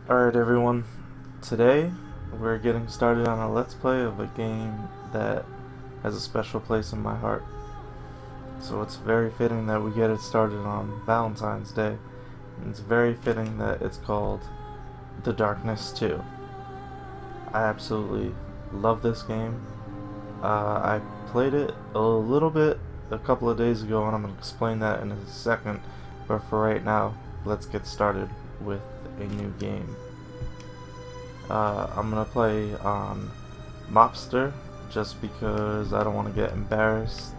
Alright everyone, today we're getting started on a let's play of a game that has a special place in my heart. So it's very fitting that we get it started on Valentine's Day, and it's very fitting that it's called The Darkness 2. I absolutely love this game. I played it a little bit a couple of days ago, and I'm going to explain that in a second, but for right now, let's get started with a new game. I'm gonna play on Mobster just because I don't want to get embarrassed.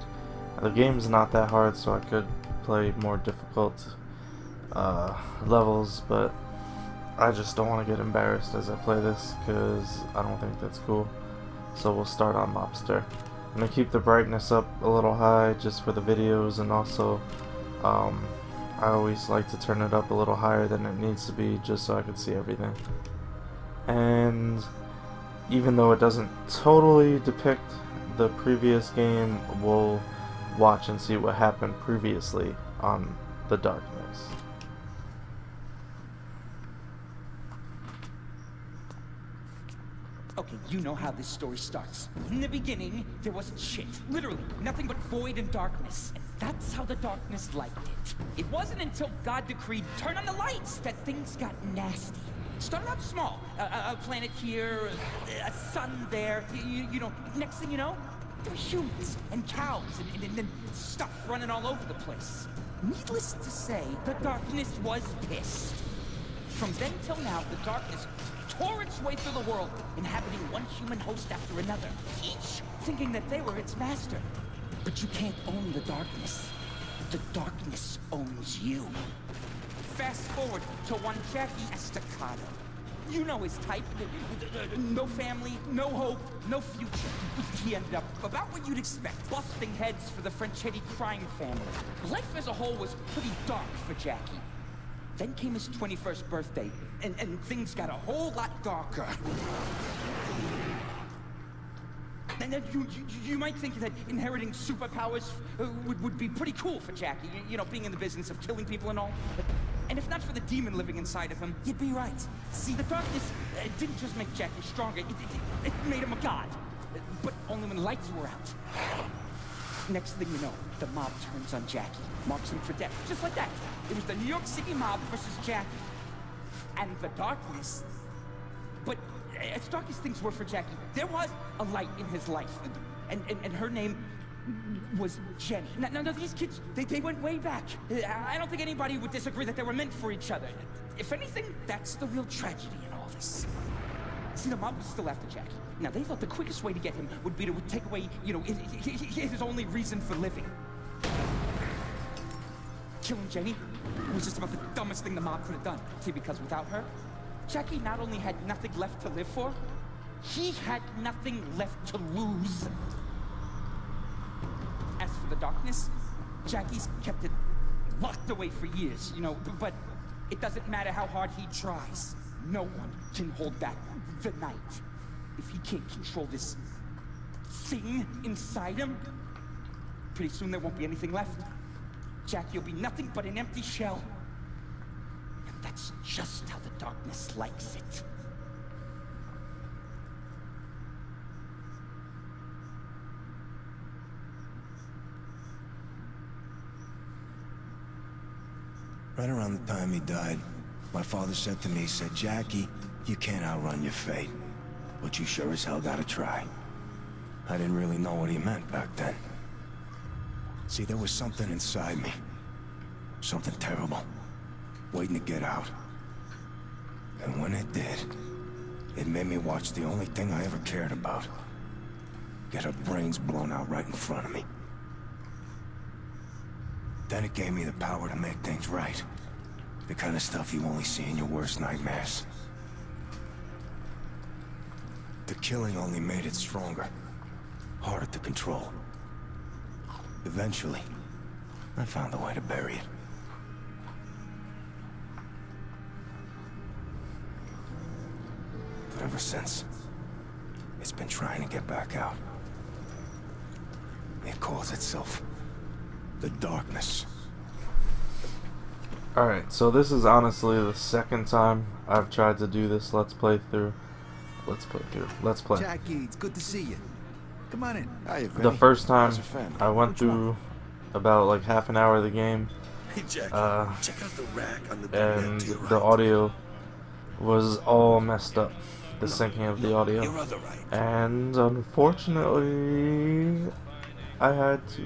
The game's not that hard, so I could play more difficult levels, but I just don't want to get embarrassed as I play this because I don't think that's cool. So we'll start on Mobster. I'm gonna keep the brightness up a little high just for the videos, and also I always like to turn it up a little higher than it needs to be just so I can see everything. And even though it doesn't totally depict the previous game, we'll watch and see what happened previously on The Darkness. Okay, you know how this story starts. In the beginning, there wasn't shit. Literally, nothing but void and darkness. And that's how the darkness liked it. It wasn't until God decreed, turn on the lights, that things got nasty. It started out small. A planet here, a sun there. You know, next thing you know, there were humans and cows and stuff running all over the place. Needless to say, the darkness was pissed. From then till now, the darkness tore its way through the world, inhabiting one human host after another, each thinking that they were its master. But you can't own the darkness. The darkness owns you. Fast forward to one Jackie Estacado. You know his type. No family, no hope, no future. He ended up about what you'd expect, busting heads for the Franchetti crime family. Life as a whole was pretty dark for Jackie. Then came his 21st birthday, and things got a whole lot darker. And then you might think that inheriting superpowers would be pretty cool for Jackie, you know, being in the business of killing people and all. And if not for the demon living inside of him, you'd be right. See, the darkness didn't just make Jackie stronger, it made him a god. But only when the lights were out. Next thing you know, the mob turns on Jackie, marks him for death, just like that. It was the New York City mob versus Jackie. And the darkness. But as dark as things were for Jackie, there was a light in his life. And her name was Jenny. Now these kids, they went way back. I don't think anybody would disagree that they were meant for each other. If anything, that's the real tragedy in all this. See, the mob was still after Jackie. Now, they thought the quickest way to get him would be to take away, you know, his only reason for living. Killing Jenny was just about the dumbest thing the mob could have done. See, because without her, Jackie not only had nothing left to live for, he had nothing left to lose. As for the darkness, Jackie's kept it locked away for years, you know, but it doesn't matter how hard he tries. No one can hold back the night. If he can't control this thing inside him, pretty soon there won't be anything left. Jackie will be nothing but an empty shell. And that's just how the darkness likes it. Right around the time he died, my father said to me, Jackie, you can't outrun your fate, but you sure as hell gotta try. I didn't really know what he meant back then. See, there was something inside me. Something terrible, waiting to get out. And when it did, it made me watch the only thing I ever cared about. Get her brains blown out right in front of me. Then it gave me the power to make things right. The kind of stuff you only see in your worst nightmares. The killing only made it stronger. Harder to control. Eventually, I found a way to bury it. But ever since, it's been trying to get back out. It calls itself the Darkness. Alright, so this is honestly the second time I've tried to do this Let's Play. Jackie, it's good to see you. Come on in. Hiya, The Vinny. first time How's your family? I went What's wrong? through about like half an hour of the game, Hey, Jackie, check out the rack on the big and net to your the right. audio was all messed up. The syncing of the audio. Your other right. And unfortunately, I had to.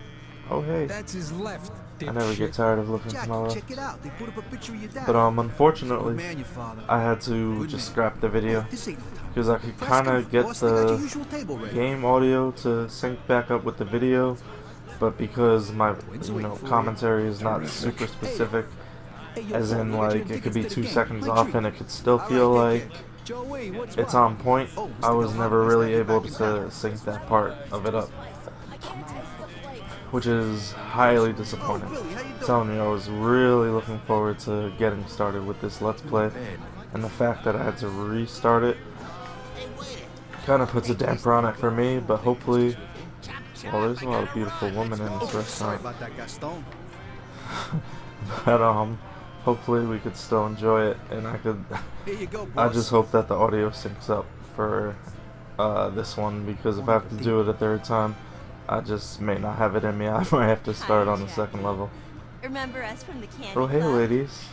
Oh hey, That's his left. I never get tired of looking to Jackie, my left. check it out. They put up a picture of your dad. But Good unfortunately, man, your father. I had to Good just man. scrap the video Hey, this ain't no time. because I could Press kind come of on, get boss. They got your the usual table ready. game audio to sync back up with the video, but because my commentary is not super specific, Hey, yo, as Paul, in we got your like it could be tickets to 2 the game. seconds Play off treat. and it could still All feel right, like Joey, what's it's wrong? on point. Oh, I Mr. was Galvano, never nice really to have you able back in to town. sync that part of it up, which is highly disappointing. Oh, Billy, how you doing? I'm telling you, I was really looking forward to getting started with this Let's Play, and the fact that I had to restart it kind of puts a damper on it for me, but hopefully, well, there's a lot of beautiful women in this Sorry restaurant, about that, Gaston. but hopefully we could still enjoy it, and Here you go, I boss. just hope that the audio syncs up for this one, because if I have to do it a third time, I just may not have it in me. I might have to start on the second level. Remember us from the candy Oh hey club? ladies.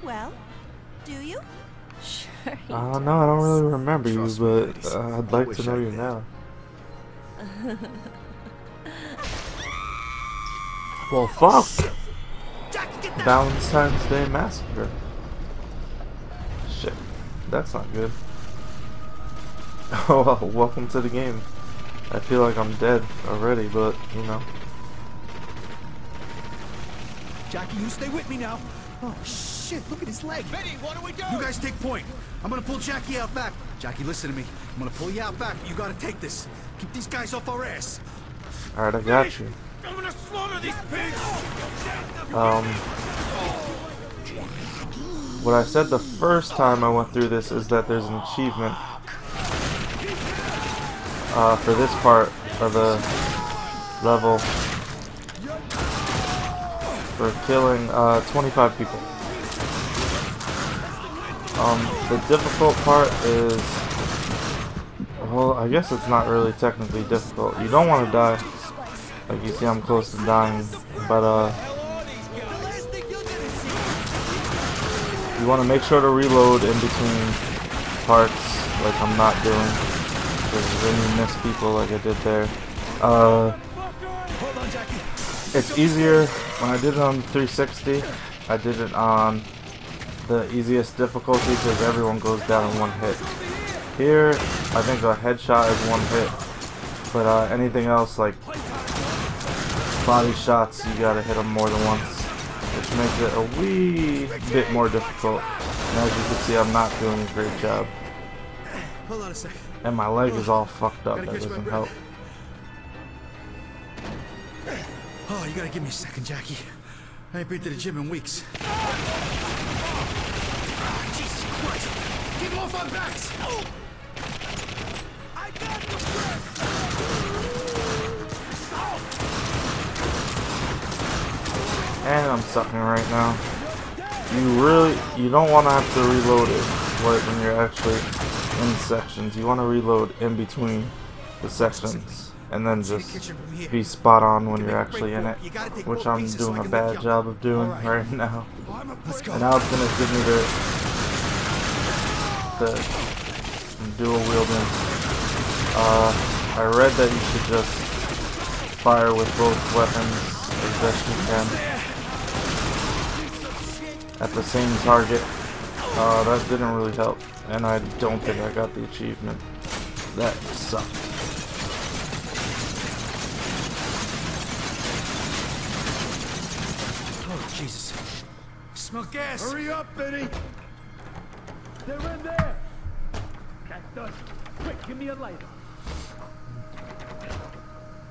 Well, do you? Sure. he No, I don't really remember you, Trust me, but ladies. I'd I like wish to know I you did. now. Well, fuck! Valentine's Day Massacre. Shit, that's not good. Oh well, welcome to the game. I feel like I'm dead already, but, you know. Jackie, you stay with me now. Oh, shit, look at his leg. Benny, what do we do? You guys take point. I'm gonna pull Jackie out back. Jackie, listen to me. I'm gonna pull you out back, but you gotta take this. Keep these guys off our ass. Alright, I got you. I'm gonna slaughter these pigs! What I said the first time I went through this is that there's an achievement for this part of the level for killing 25 people. The difficult part is, well, I guess it's not really technically difficult. You don't want to die. Like you see, I'm close to dying, but you want to make sure to reload in between parts, like I'm not doing, because then you miss people like I did there. Hold on, Jackie. It's easier when I did it on 360. I did it on the easiest difficulty because everyone goes down in one hit. Here, I think a headshot is one hit, but anything else like body shots, you gotta hit them more than once, which makes it a wee bit more difficult. And as you can see, I'm not doing a great job. Hold on a second. And my leg is all fucked up. That doesn't help. Oh, you gotta give me a second, Jackie. I ain't been to the gym in weeks. Jesus Christ! Keep off our backs! I got the And I'm sucking right now. You don't want to have to reload it when you're actually in sections. You want to reload in between the sections and then just be spot on when you're actually in it, which I'm doing a bad job of doing right now. And now it's gonna give me the dual wielding. I read that you should just fire with both weapons as best you can at the same target. That didn't really help, and I don't think I got the achievement. That sucked. Oh, Jesus. Smell gas. Hurry up, Benny! They're in there! Cactus! Quick, give me a lighter!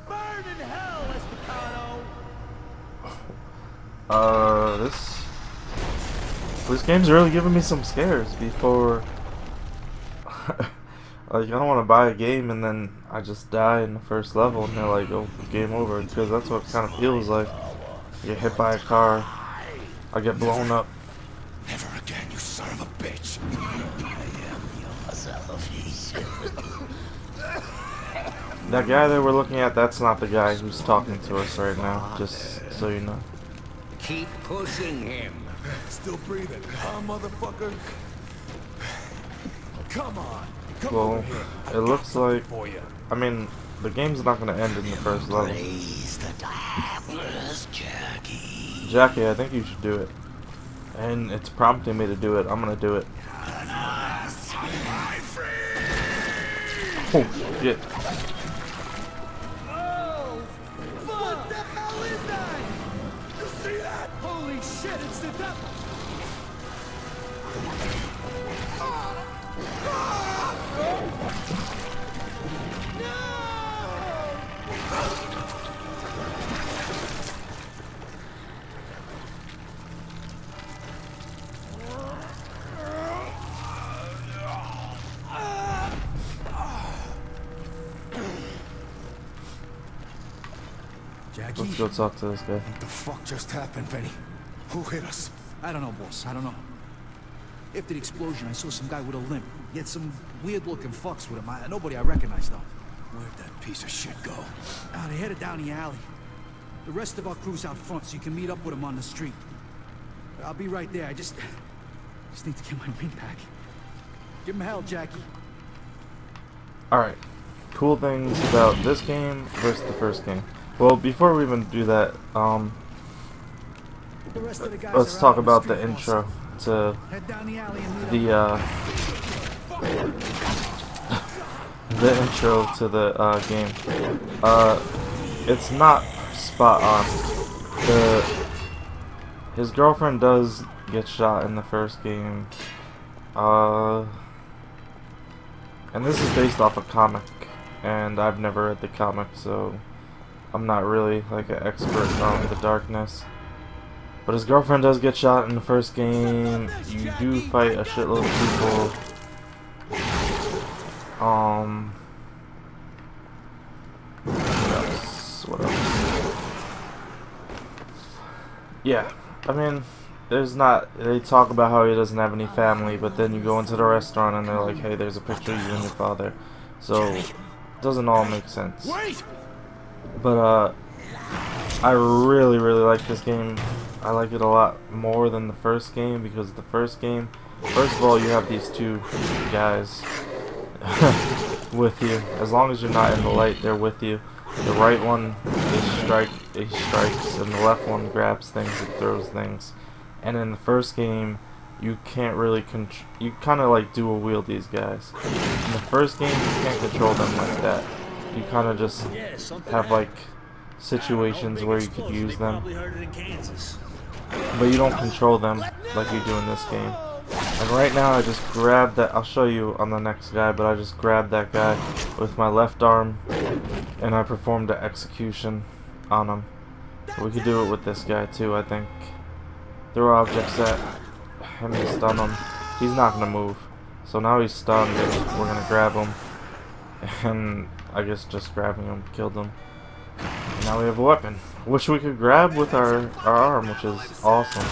Burn in hell, Estacado! This game's really giving me some scares before. Like, I don't want to buy a game and then I just die in the first level and they're like, oh, game over, because that's what it kind of feels like. You get hit by a car I get blown up. Never again, you son of a bitch. That guy that we're looking at, that's not the guy who's talking to us right now, just so you know. Keep pushing him. Still breathing, huh, motherfucker? Come on. Come Well, over here. it looks like, For you. I mean, the game's not gonna end in the first level. Praise the darkness, Jackie. Jackie, I think you should do it. And it's prompting me to do it. I'm gonna do it. Oh, shit. Oh! What the hell is that? You see that? Holy shit, it's the devil! Jackie? Let's go talk to this guy. What the fuck just happened, Benny? Who hit us? I don't know, boss. I don't know. After the explosion, I saw some guy with a limp. He had some weird-looking fucks with him. Nobody I recognize, though. Where'd that piece of shit go? They headed down the alley. The rest of our crew's out front, so you can meet up with them on the street. I'll be right there. I just need to get my ring back. Give him hell, Jackie. Alright. Cool things about this game versus the first game. Well, before we even do that, The rest of the guys let's are talk out on about the the street, intro boss. to Head down the alley and meet the, up. the intro to the, game. It's not spot on. His girlfriend does get shot in the first game. And this is based off a comic, and I've never read the comic, so I'm not really like an expert on the darkness. But his girlfriend does get shot in the first game. You do fight a shitload of people. What else? Yeah, I mean, there's not. They talk about how he doesn't have any family, but then you go into the restaurant and they're like, "Hey, there's a picture of you and your father." So it doesn't all make sense. But I really like this game. I like it a lot more than the first game because the first game, first of all, you have these two guys with you. As long as you're not in the light, they're with you. The right one he strikes, and the left one grabs things and throws things. And in the first game, you can't really you kind of like dual wield these guys. In the first game, you can't control them like that. You kind of just have like situations where you could use them, but you don't control them like you do in this game. And right now I just grabbed that, I'll show you on the next guy, but I just grabbed that guy with my left arm and I performed an execution on him. We could do it with this guy too, I think. Throw objects at him and stun him. He's not gonna move. So now he's stunned and we're gonna grab him. And I guess just grabbing him killed him. And now we have a weapon, which we could grab with our arm, which is awesome.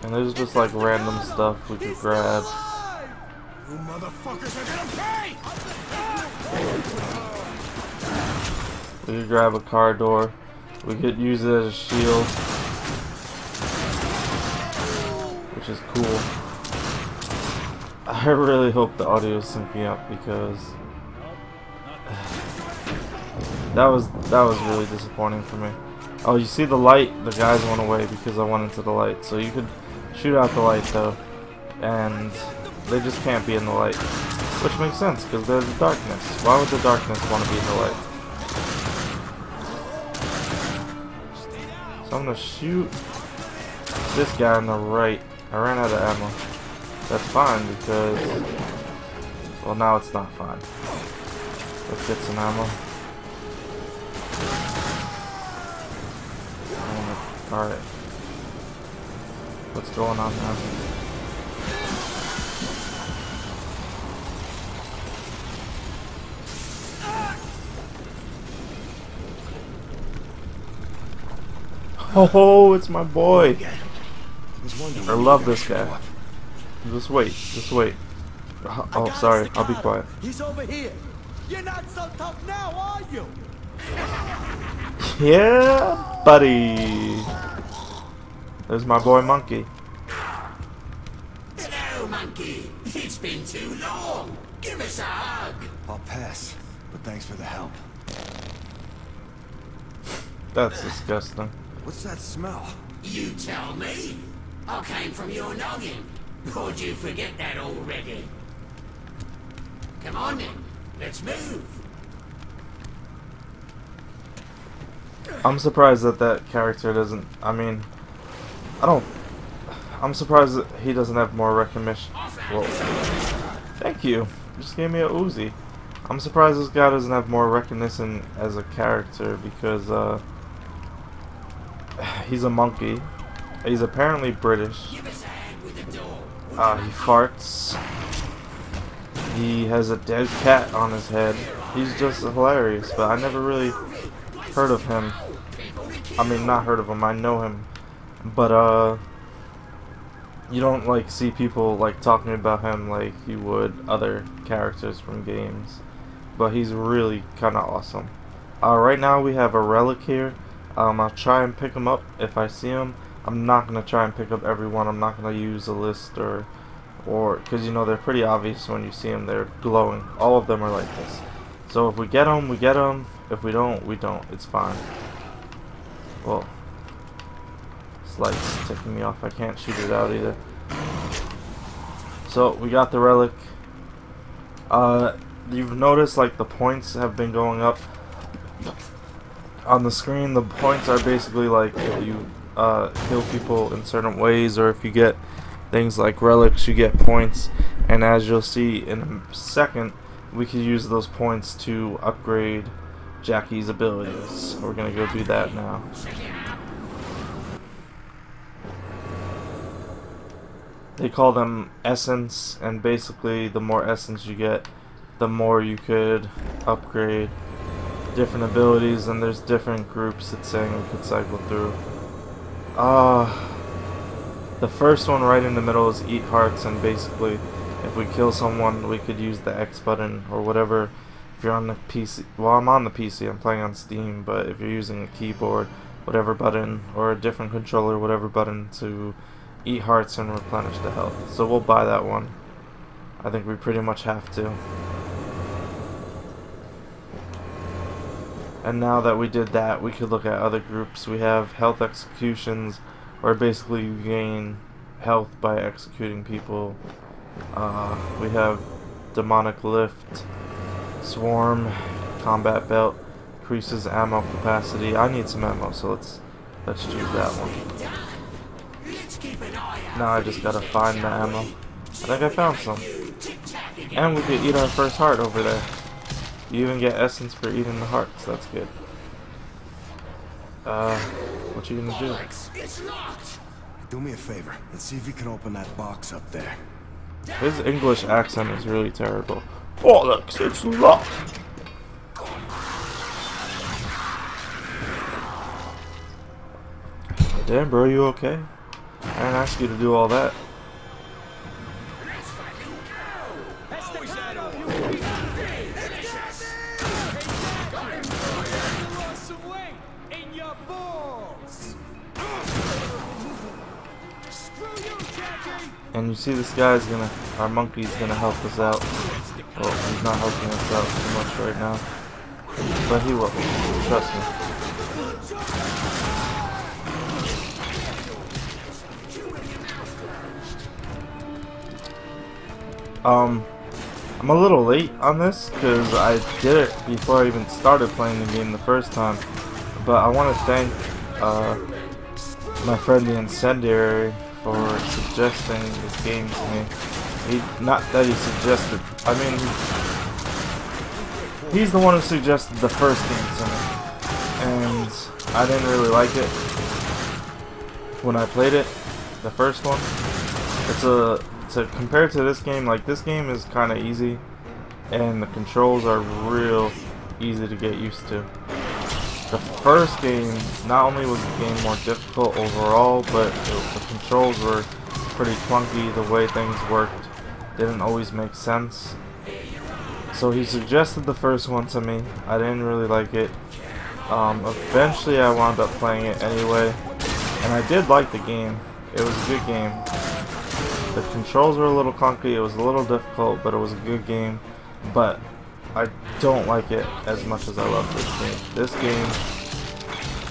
And there's just like random stuff we could grab. You motherfuckers are gonna pay! We could grab a car door. We could use it as a shield, which is cool. I really hope the audio is syncing up because that was really disappointing for me. Oh, you see the light? The guys went away because I went into the light. So you could shoot out the light though, and they just can't be in the light, which makes sense because they're the darkness. Why would the darkness want to be in the light? So I'm gonna shoot this guy on the right. I ran out of ammo. That's fine because, well, now it's not fine. Let's get some ammo. Alright. What's going on now? Oh, it's my boy. I I love this guy. Just wait, just wait. Oh, sorry, I'll be quiet. He's over here. You're not so tough now, are you? Yeah, buddy. There's my boy Monkey. Hello, monkey. It's been too long. Give us a hug. I'll pass, but thanks for the help. That's disgusting. What's that smell? You tell me. I came from your noggin. Or did you forget that already? Come on then. Let's move. I'm surprised that that character doesn't. I mean, I'm surprised that he doesn't have more recognition. Well, thank you. You just gave me a Uzi. I'm surprised this guy doesn't have more recognition as a character because he's a monkey. He's apparently British. Give us a hand with the door. He farts. He has a dead cat on his head. He's just hilarious, but I never really heard of him. I mean, not heard of him. I know him, but you don't like see people like talking about him like you would other characters from games. But he's really kind of awesome. Right now we have a relic here. I'll try and pick him up if I see him. I'm not gonna try and pick up everyone. I'm not gonna use a list or because you know they're pretty obvious when you see them. They're glowing. All of them are like this. So if we get them, we get them. If we don't, we don't. It's fine. Well, this light's ticking me off. I can't shoot it out either. So we got the relic. You've noticed like the points have been going up on the screen. The points are basically like if you kill people in certain ways, or if you get things like relics, you get points. And as you'll see in a second, we could use those points to upgrade Jackie's abilities. We're gonna go do that now. They call them essence, and basically the more essence you get, the more you could upgrade different abilities, and there's different groups it's saying we could cycle through. The first one right in the middle is eat hearts, and basically if we kill someone we could use the X button or whatever. If you're on the PC, well, I'm on the PC, I'm playing on Steam, but if you're using a keyboard, whatever button, or a different controller, whatever button, to eat hearts and replenish the health. So we'll buy that one. I think we pretty much have to. And now that we did that, we could look at other groups. We have health executions, where basically you gain health by executing people. We have demonic lift, swarm, combat belt, increases ammo capacity. I need some ammo, so let's choose that one. Now I just gotta find the ammo. I think I found some. And we could eat our first heart over there. You even get essence for eating the hearts. That's good. What you gonna do? Do me a favor. Let's see if you can open that box up there. His English accent is really terrible. Bollocks, it's locked. Damn, bro, you okay? I didn't ask you to do all that. And you see this guy's gonna, our monkey's gonna help us out. Well, he's not helping us out too much right now. But he will, trust me. I'm a little late on this because I did it before I even started playing the game the first time. But I want to thank my friend the Incendiary for suggesting this game to me. Not that he suggested, I mean, he's the one who suggested the first game to me, and I didn't really like it when I played it, the first one. Compared to this game, like, this game is kind of easy, and the controls are real easy to get used to. the first game, not only was the game more difficult overall, but the controls were pretty clunky. The way things worked didn't always make sense. So he suggested the first one to me. I didn't really like it. Eventually I wound up playing it anyway, and I did like the game. It was a good game. The controls were a little clunky, it was a little difficult, but it was a good game. But I don't like it as much as I love this game. This game,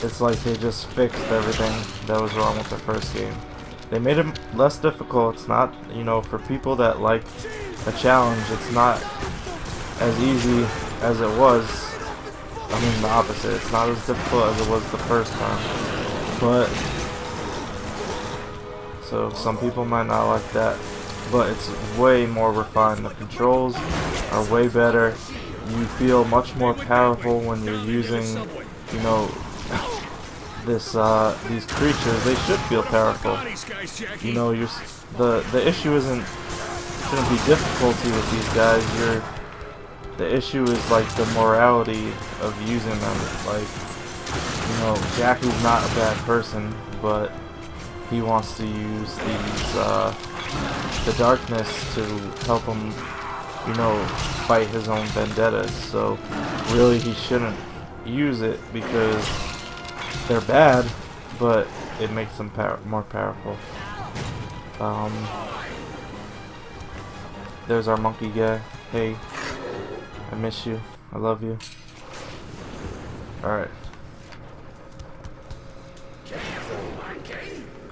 it's like they just fixed everything that was wrong with the first game. They made it less difficult. It's not, you know, for people that like a challenge, it's not as easy as it was. I mean the opposite. It's not as difficult as it was the first time. But so some people might not like that. But it's way more refined. The controls are way better. You feel much more powerful when you're using, you know, these creatures. They should feel powerful. You know, the issue shouldn't be difficulty with these guys. The issue is like the morality of using them. Like, you know, Jackie's not a bad person, but he wants to use the darkness to help him, you know, fight his own vendettas. So really he shouldn't use it because they're bad, but it makes them more powerful. There's our monkey guy. Hey, I miss you. I love you. Alright.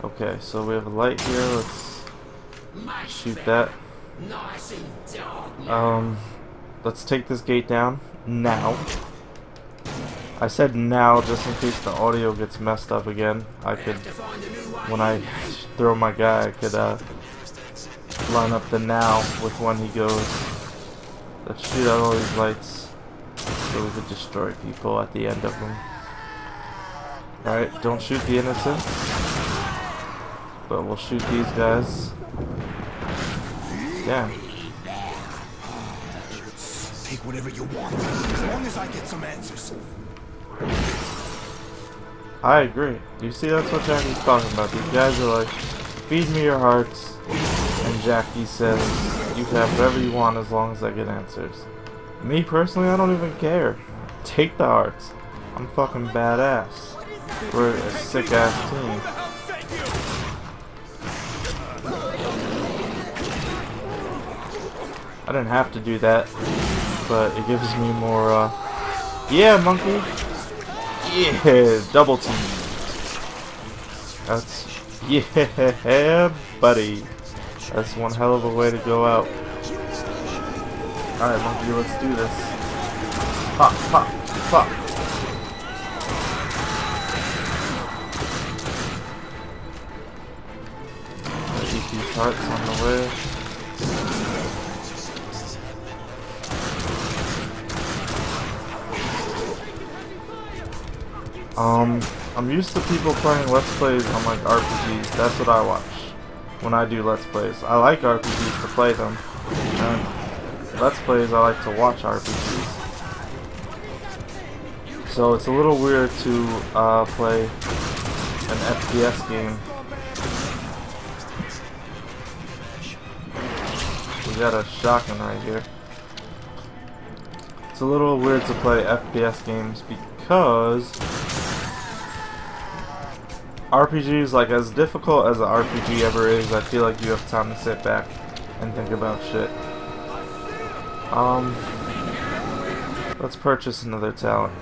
Okay, so we have a light here. Let's shoot that. Let's take this gate down now. I said now just in case the audio gets messed up again. I could, when I throw my guy, I could line up the now with when he goes. Let's shoot out all these lights so we could destroy people at the end of them. Alright, don't shoot the innocents, but we'll shoot these guys. Damn. Take whatever you want, as long as I get some answers. I agree. You see, that's what Jackie's talking about. These guys are like, feed me your hearts, and Jackie says, you can have whatever you want as long as I get answers. Me personally, I don't even care. Take the hearts. I'm fucking badass. We're a sick ass team. I didn't have to do that, but it gives me more, yeah, monkey! Yeah, double team. That's, yeah, buddy. That's one hell of a way to go out. Alright, monkey, let's do this. Pop, pop, pop. Eat these hearts on the way. I'm used to people playing Let's Plays on like RPGs. That's what I watch when I do Let's Plays. I like RPGs to play them, and Let's Plays I like to watch RPGs. So it's a little weird to play an FPS game. We got a shotgun right here. It's a little weird to play FPS games because RPGs, like as difficult as an RPG ever is, I feel like you have time to sit back and think about shit. Let's purchase another talent.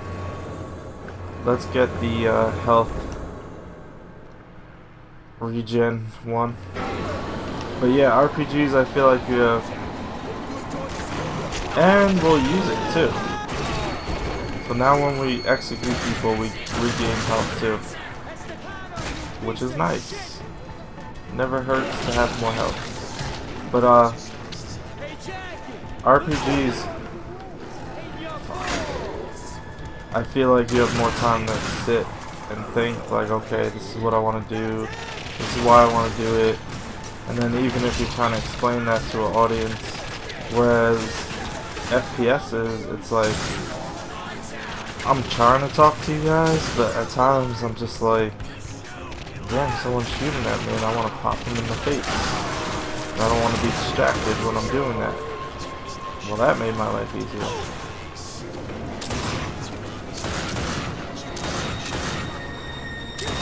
Let's get the health regen one. But yeah, RPGs I feel like you have, and we'll use it too. So now when we execute people, we regain health too, which is nice. Never hurts to have more health. But RPGs, I feel like you have more time to sit and think like, okay, this is what I want to do, this is why I want to do it, and then even if you're trying to explain that to an audience, whereas FPS is, it's like, I'm trying to talk to you guys, but at times I'm just like, damn, someone's shooting at me and I want to pop them in the face. And I don't want to be distracted when I'm doing that. Well, that made my life easier.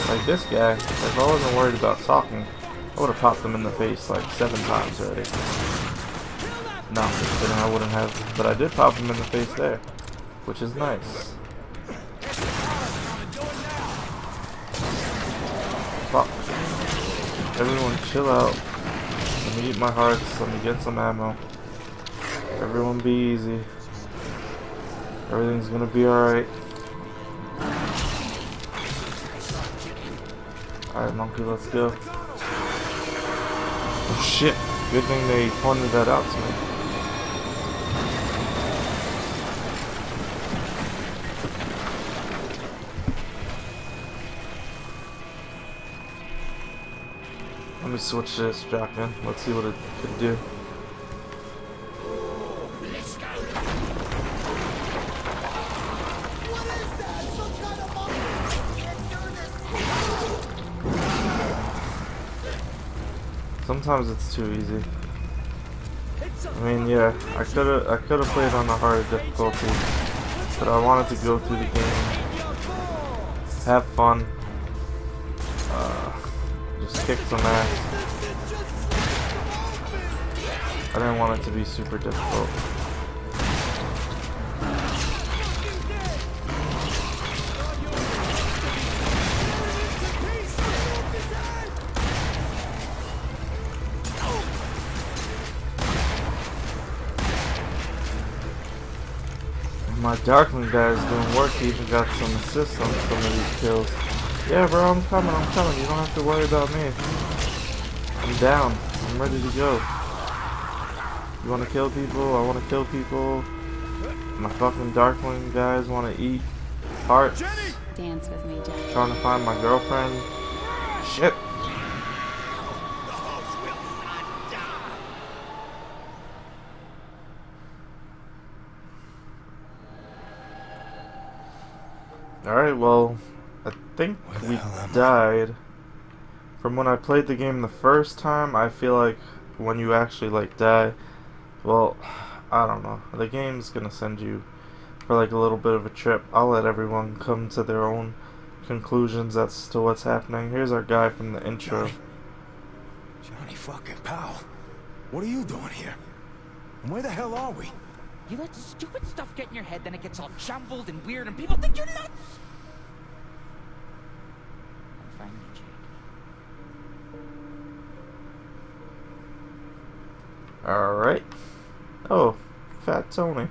Like this guy, if I wasn't worried about talking, I would have popped him in the face like 7 times already. No, I'm just kidding, I wouldn't have, but I did pop him in the face there, which is nice. Fuck. Everyone chill out. Let me eat my hearts, let me get some ammo. Everyone be easy. Everything's gonna be alright. Alright, monkey, let's go. Oh shit, good thing they pointed that out to me. Let me switch this shotgun. Let's see what it could do. Sometimes it's too easy. I mean, yeah, I could have played on a harder difficulty, but I wanted to go through the game, have fun, just kick some ass. I didn't want it to be super difficult. My Darkling guy is doing work. He even got some assists on some of these kills. Yeah, bro, I'm coming. You don't have to worry about me. I'm down. I'm ready to go. You want to kill people? I want to kill people. My fucking Darkling guys want to eat hearts. Dance with me, Jack. Trying to find my girlfriend. Shit. Alright, well, I think we died. From when I played the game the first time, I feel like when you actually, like, die, well, I don't know. The game's gonna send you for, like, a little bit of a trip. I'll let everyone come to their own conclusions as to what's happening. Here's our guy from the intro. Johnny fucking Powell. What are you doing here? And where the hell are we? You let stupid stuff get in your head, then it gets all jumbled and weird, and people think you're nuts! I'm finding you, Jake. Alright. Oh, Fat Tony.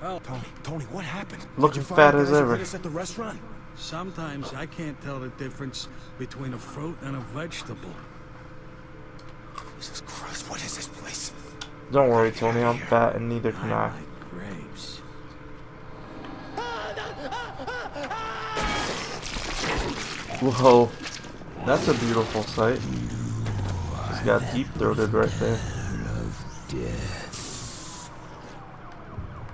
Oh, Tony, what happened? Looking fat as ever. At the restaurant? Sometimes I can't tell the difference between a fruit and a vegetable. Jesus Christ, what is this place? Don't worry, Tony, I'm fat and neither can I. like grapes. Whoa, that's a beautiful sight. Just got deep-throated right there.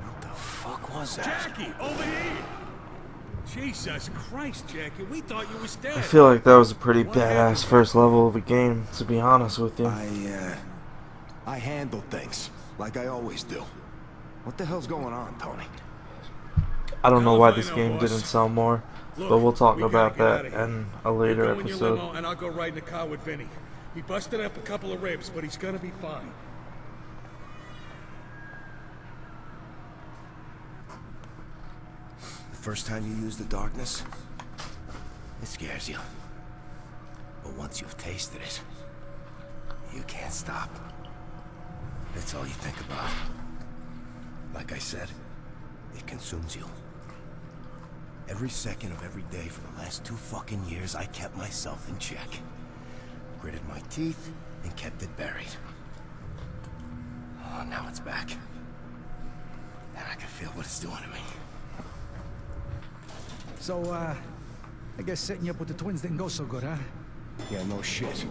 What the fuck was that? Jackie, over here! Jesus Christ, Jackie, we thought you was dead. I feel like that was a pretty badass first level of a game, to be honest with you. I handle things like I always do. What the hell's going on, Tony? I don't know why this game didn't sell more, but we'll talk about that in a later episode. And I'll go ride in the car with Vinny. He busted up a couple of ribs, but he's gonna be fine. The first time you use the darkness, it scares you. But once you've tasted it, you can't stop. That's all you think about. Like I said, it consumes you. Every second of every day for the last 2 fucking years, I kept myself in check. Gritted my teeth and kept it buried. Oh, now it's back. And I can feel what it's doing to me. So, I guess setting you up with the twins didn't go so good, huh? Yeah, no shit.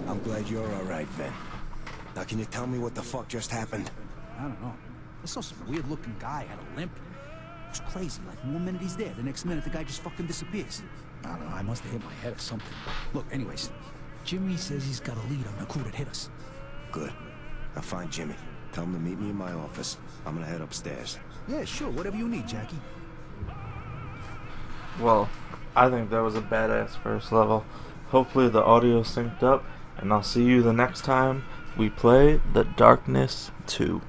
I'm glad you're alright, Vin. Now can you tell me what the fuck just happened? I don't know. I saw some weird-looking guy had a limp. It's crazy. Like, one minute he's there, the next minute the guy just fucking disappears. I don't know, I must have hit my head or something. Look, anyways, Jimmy says he's got a lead on the crew that hit us. Good. Now find Jimmy. Tell him to meet me in my office. I'm gonna head upstairs. Yeah, sure, whatever you need, Jackie. Well, I think that was a badass first level. Hopefully the audio synced up, and I'll see you the next time we play The Darkness 2.